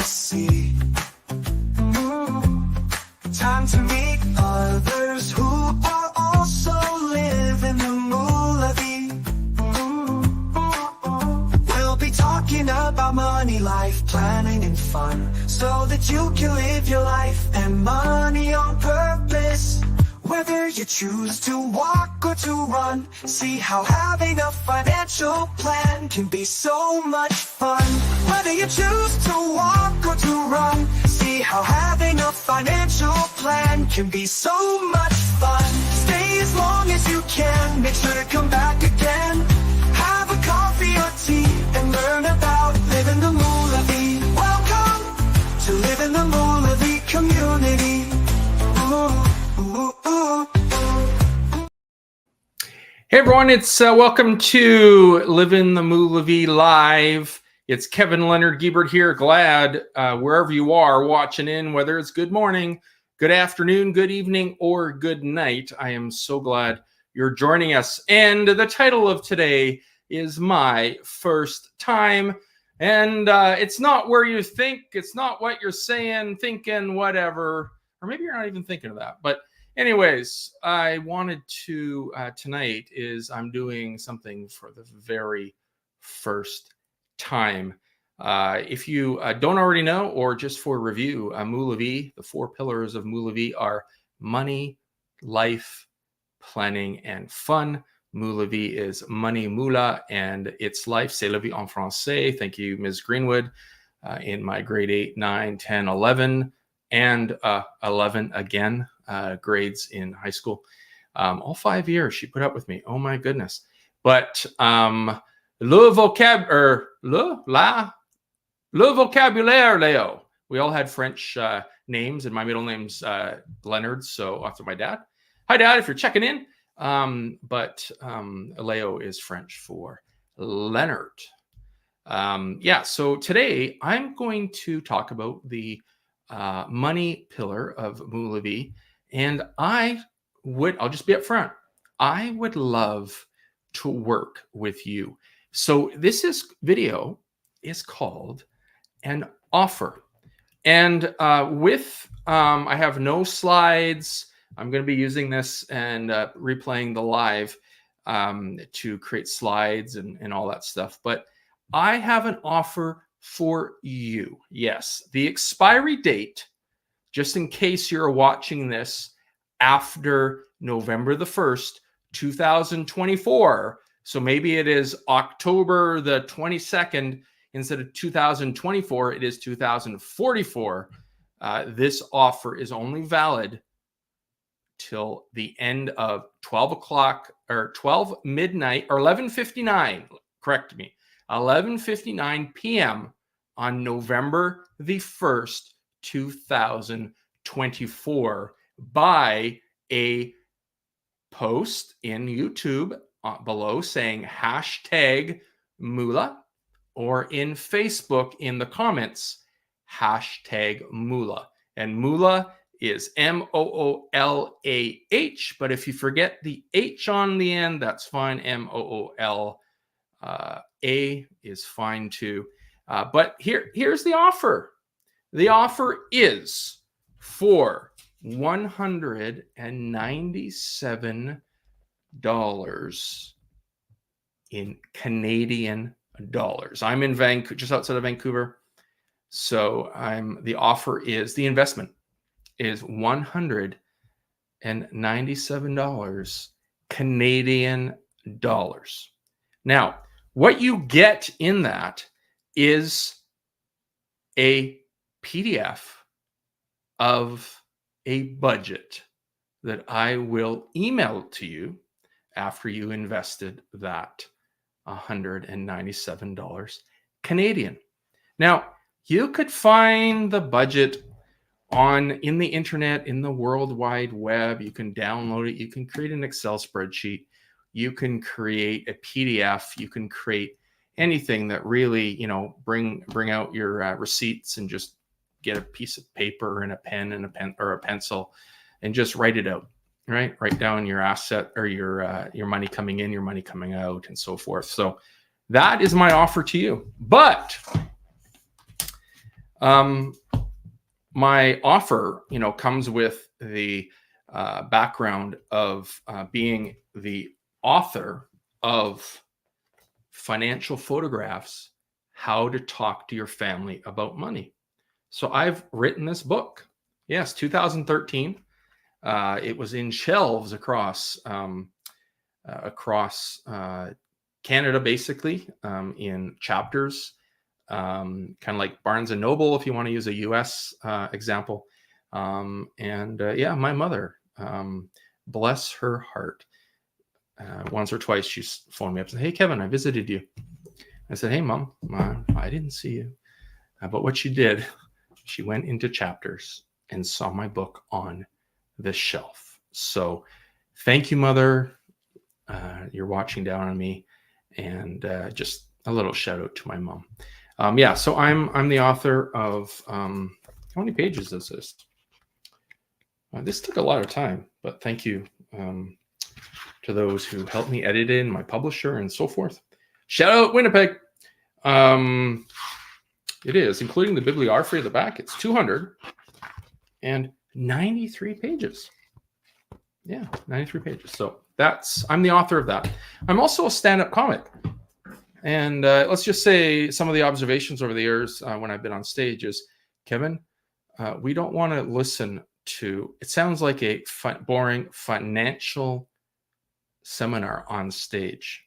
see. Time to meet others who are also living the Moulavie. We'll be talking about money, life planning and fun, so that you can live your life and money on purpose. Whether you choose to walk or to run, see how having a financial plan can be so much fun. Whether you choose to walk or to run, see how having a financial plan can be so much fun. Stay as long as you can, make sure to come back again. Have a coffee or tea and learn about living the Moulavie. Welcome to Living the Moulavie community. Hey everyone, it's welcome to Living the Moulavie Live. It's Kevin Leonard Giebert here. Glad wherever you are watching in, whether it's good morning, good afternoon, good evening, or good night. I am so glad you're joining us. And the title of today is My First Time. And it's not where you think, it's not what you're saying, thinking, whatever. Or maybe you're not even thinking of that. But anyways, I wanted to, tonight I'm doing something for the very first time. If you don't already know, or just for review, Moulavie, the 4 pillars of Moulavie are money, life, planning, and fun. Moulavie is money, moula, and it's life. C'est la vie en français. Thank you, Ms. Greenwood, in my grade 8, 9, 10, 11, and 11 again. Grades in high school. All 5 years she put up with me. Oh my goodness. But le vocabulaire, Leo. We all had French names, and my middle name's Leonard, so after my dad. Hi, Dad, if you're checking in. But Leo is French for Leonard. Yeah, so today I'm going to talk about the money pillar of Moulavie. And I'll just be upfront. I would love to work with you. So this video is called an offer. And I have no slides. I'm going to be using this and replaying the live to create slides and all that stuff. But I have an offer for you. Yes, the expiry date, just in case you're watching this after November the 1st, 2024. So maybe it is October the 22nd instead of 2024. It is 2044. This offer is only valid till the end of 12 o'clock or 12 midnight or 11:59. Correct me. 11:59 p.m. on November the 1st, 2024 by a post in YouTube below saying hashtag Moula, or in Facebook in the comments, hashtag Moula. And Moula is M-O-O-L-A-H, but if you forget the H on the end, that's fine. M-O-O-L-A is fine too. But here's the offer. The offer is for $197 in Canadian dollars. I'm in Vancouver, just outside of Vancouver. So the investment is $197 Canadian dollars. Now, what you get in that is a PDF of a budget that I will email to you after you invested that $197 Canadian. Now, you could find the budget in the internet, in the World Wide Web. You can download it. You can create an Excel spreadsheet. You can create a PDF. You can create anything that really, bring out your receipts and just get a piece of paper and a pen and a pencil and just write it out, right? Write down your asset or your money coming in, your money coming out, and so forth. So that is my offer to you. But My offer, comes with the background of being the author of Financial Photographs: How to Talk to Your Family About Money. So I've written this book. Yes, 2013. It was in shelves across Canada, basically, in chapters, kind of like Barnes and Noble, if you want to use a US example. Yeah, my mother, bless her heart, once or twice she's phoned me up and said, "Hey, Kevin, I visited you." I said, "Hey, Mom, I didn't see you." But what she did, she went into chapters and saw my book on this shelf. So thank you, Mother. You're watching down on me. And just a little shout out to my mom. Yeah, so I'm the author of, how many pages is this? This took a lot of time, but thank you to those who helped me edit it, my publisher, and so forth. Shout out Winnipeg. It is, including the bibliography at the back. It's 293 pages. Yeah, 93 pages. So I'm the author of that. I'm also a stand-up comic. And let's just say some of the observations over the years when I've been on stage is, Kevin, we don't want to listen to, it sounds like a boring financial seminar on stage,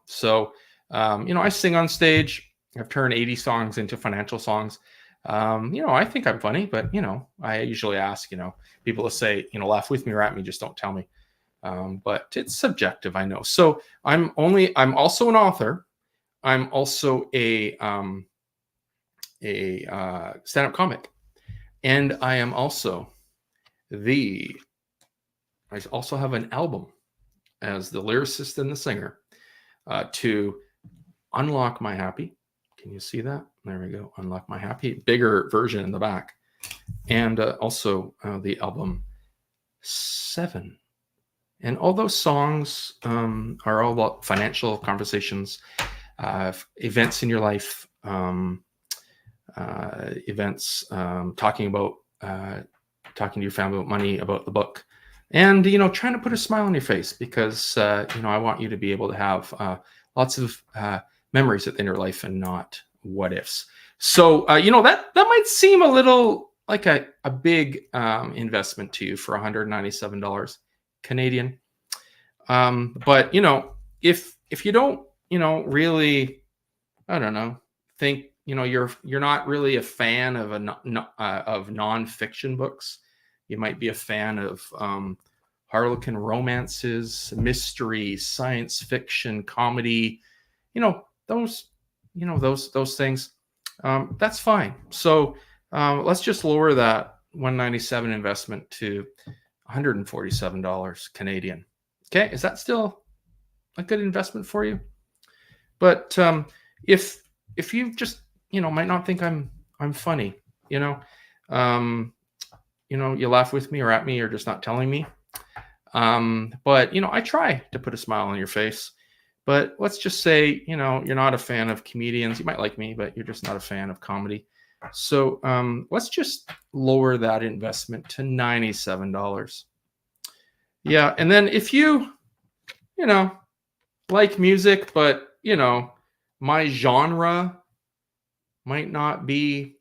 So, I sing on stage. I've turned 80 songs into financial songs. I think I'm funny, but, I usually ask, people to say, laugh with me or at me, just don't tell me. But it's subjective, I know. So I'm also an author. I'm also a stand-up comic. And I also have an album as the lyricist and the singer to Unlock My Happy. Can you see that? There we go. Unlock My Happy. Bigger version in the back. And also the album 7. And all those songs are all about financial conversations, events in your life, events, talking to your family about money, about the book, and, trying to put a smile on your face because, I want you to be able to have lots of memories at the end of your life and not what ifs. So, that might seem a little like a big investment to you for $197 Canadian. But, if you don't, really, I don't know, think, you're not really a fan of of nonfiction books. You might be a fan of Harlequin romances, mystery, science fiction, comedy, those things. That's fine. So let's just lower that $197 investment to $147 Canadian. Okay, is that still a good investment for you? But if you just might not think I'm funny, you laugh with me or at me or just not telling me. But I try to put a smile on your face. But let's just say you're not a fan of comedians. You might like me, but you're just not a fan of comedy. So let's just lower that investment to $97. Yeah, and then if you like music, but my genre might not be,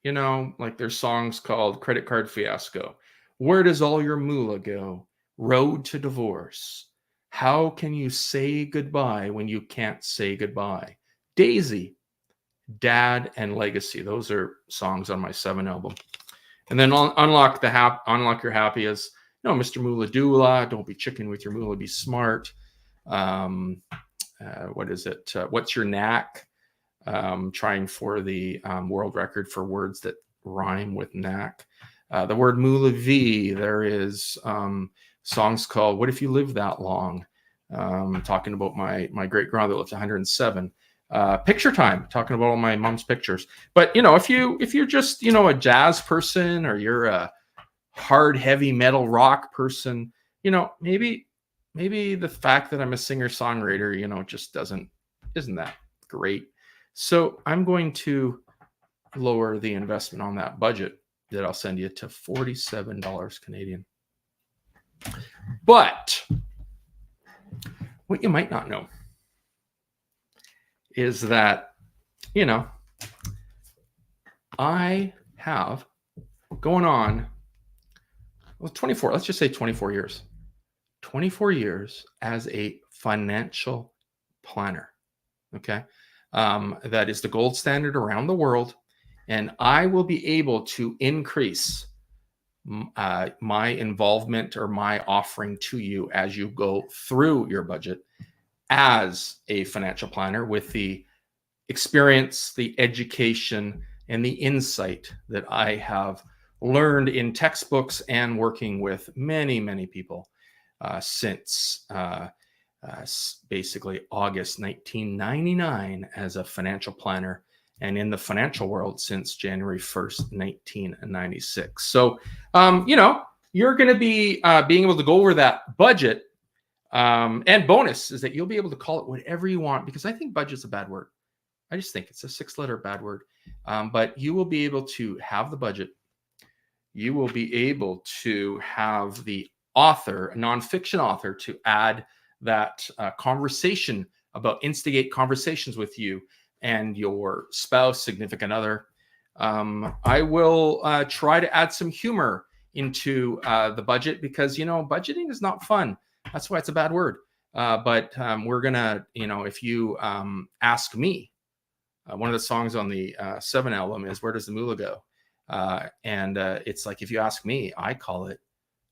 like there's songs called Credit Card Fiasco, Where Does All Your Moolah Go, Road to Divorce, How Can You Say Goodbye When You Can't Say Goodbye, Daisy, Dad, and Legacy. Those are songs on my 7 album. And then Unlock Your Happy is, Mr. Moolah Doolah, don't be chicken with your moolah, be smart. What is it? What's your knack? Trying for the world record for words that rhyme with knack. The word moolah V, there is songs called What If You Live That Long? Talking about my great grandmother lived 107. Picture Time, talking about all my mom's pictures. But if you're just a jazz person or you're a hard heavy metal rock person, maybe the fact that I'm a singer-songwriter, just isn't that great. So I'm going to lower the investment on that budget that I'll send you to $47 Canadian. But what you might not know is that, you know, I have going on, well, 24, let's just say 24 years. 24 years as a financial planner. Okay. That is the gold standard around the world. And I will be able to increase my involvement or my offering to you as you go through your budget as a financial planner with the experience, the education, and the insight that I have learned in textbooks and working with many, many people since basically August 1999 as a financial planner, and in the financial world since January 1st, 1996. So, you know, you're going to be being able to go over that budget. And bonus is that you'll be able to call it whatever you want, because I think budget's a bad word. I just think it's a 6-letter bad word. But you will be able to have the budget. You will be able to have the author, a nonfiction author, to add that conversation about, instigate conversations with you and your spouse, significant other. I will try to add some humor into the budget, because, you know, budgeting is not fun. That's why it's a bad word. But we're going to, you know, if you ask me, one of the songs on the 7 album is Where Does the Moolah Go? And it's like, if you ask me, I call it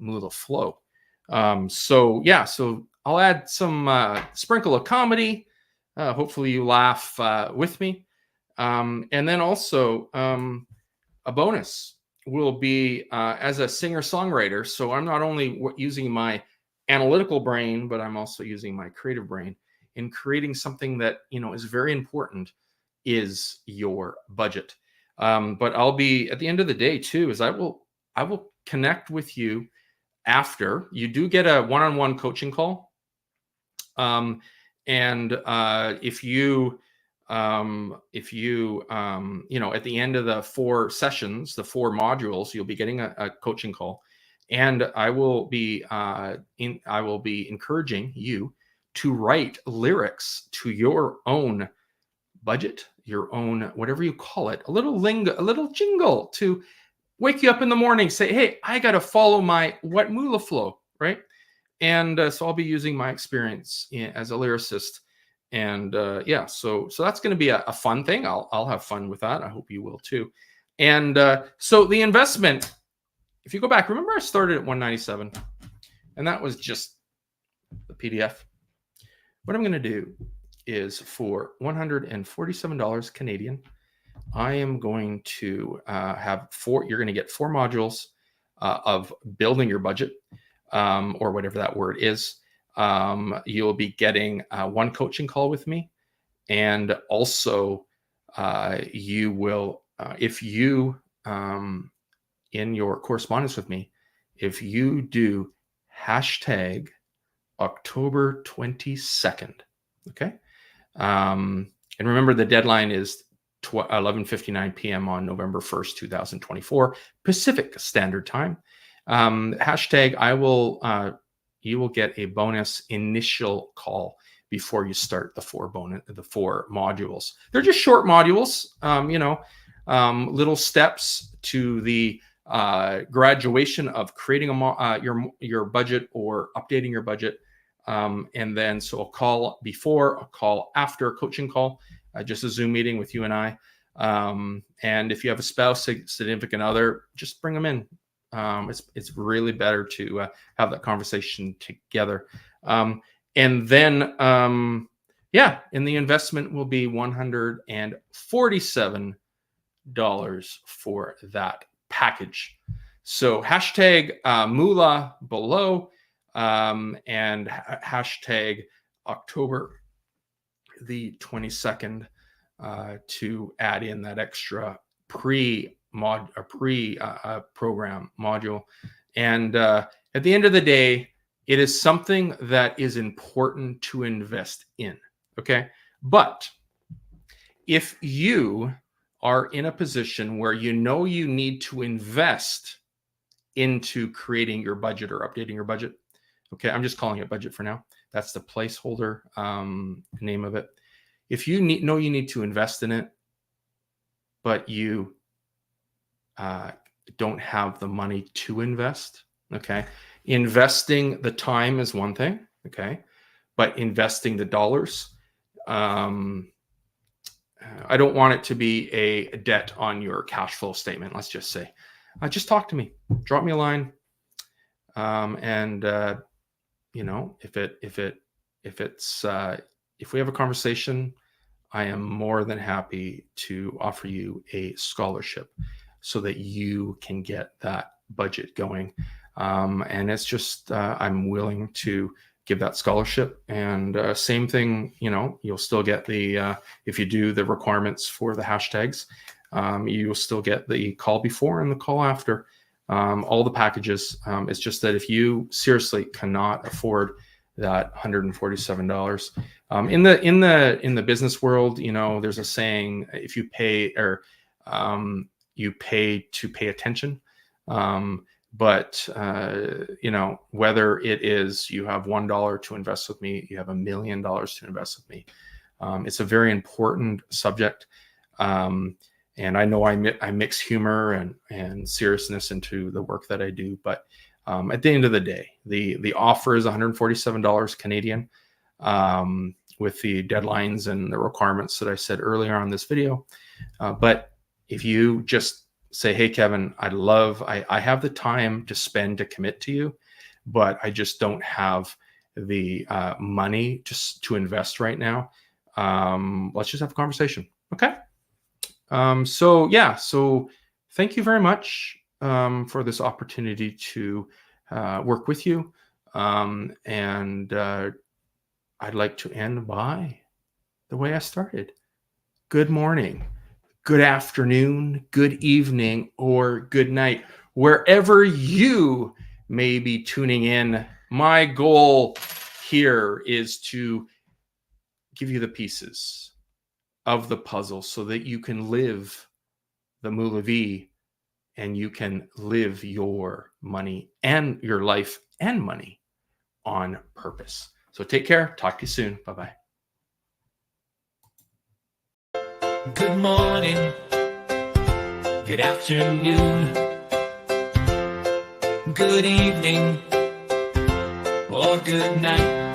Moolah Flow. So yeah, so I'll add some sprinkle of comedy. Hopefully you laugh with me. And then also a bonus will be as a singer-songwriter. So I'm not only using my analytical brain, but I'm also using my creative brain in creating something that, you know, is very important, is your budget. But I'll be, at the end of the day too, is I will connect with you after. You do get a one-on-one coaching call. And if you you know, at the end of the 4 sessions, the 4 modules, you'll be getting a coaching call, and I will be encouraging you to write lyrics to your own budget, your own, whatever you call it, a little jingle to wake you up in the morning, say, hey, I got to follow my what Moolah flow, right? And so I'll be using my experience as a lyricist. And yeah, so that's going to be a fun thing. I'll have fun with that. I hope you will too. And so the investment, if you go back, remember I started at $197, and that was just the PDF. What I'm going to do is, for $147 Canadian, I am going to have 4. You're going to get 4 modules of building your budget, or whatever that word is. You'll be getting 1 coaching call with me, and also you will, if you in your correspondence with me, if you do hashtag October 22nd, okay. And remember, the deadline is 11:59 p.m. on November 1st, 2024, Pacific Standard Time. Hashtag, you will get a bonus initial call before you start the 4 modules. They're just short modules, you know, little steps to the graduation of creating your budget or updating your budget. And then, so a call before, a call after a coaching call, just a Zoom meeting with you and I. And if you have a spouse, significant other, just bring them in. It's really better to have that conversation together. And then, yeah, and the investment will be $147 for that package. So hashtag Moolah below, and hashtag October the 22nd to add in that extra program module. And at the end of the day, it is something that is important to invest in. Okay. But if you are in a position where you know you need to invest into creating your budget or updating your budget. Okay, I'm just calling it budget for now. That's the placeholder name of it. If you know you need to invest in it, but you don't have the money to invest, okay? Investing the time is one thing, okay? But investing the dollars, I don't want it to be a debt on your cash flow statement, let's just say. Just talk to me, drop me a line. You know, if we have a conversation, I am more than happy to offer you a scholarship so that you can get that budget going. And it's just, I'm willing to give that scholarship. And same thing, you know, you'll still get the, if you do the requirements for the hashtags, you'll still get the call before and the call after, all the packages. It's just that if you seriously cannot afford that $147, in the business world, you know, there's a saying, if you pay or you pay to pay attention. But you know, whether it is you have $1 to invest with me, you have $1 million to invest with me. It's a very important subject. And I know I mix humor and seriousness into the work that I do, but at the end of the day, the offer is $147 Canadian, with the deadlines and the requirements that I said earlier on this video. But if you just say, hey, Kevin, I have the time to spend to commit to you, but I just don't have the money just to invest right now. Let's just have a conversation. Okay. So yeah, so thank you very much for this opportunity to work with you. And I'd like to end by the way I started. Good morning, good afternoon, good evening, or good night, wherever you may be tuning in. My goal here is to give you the pieces of the puzzle so that you can live the Moola V and you can live your money and your life and money on purpose. So take care. Talk to you soon. Bye-bye. Good morning, good afternoon, good evening, or good night.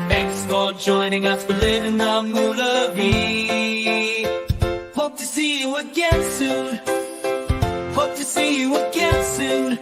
Thanks for joining us for Living the Moola V. Hope to see you again soon. Hope to see you again soon.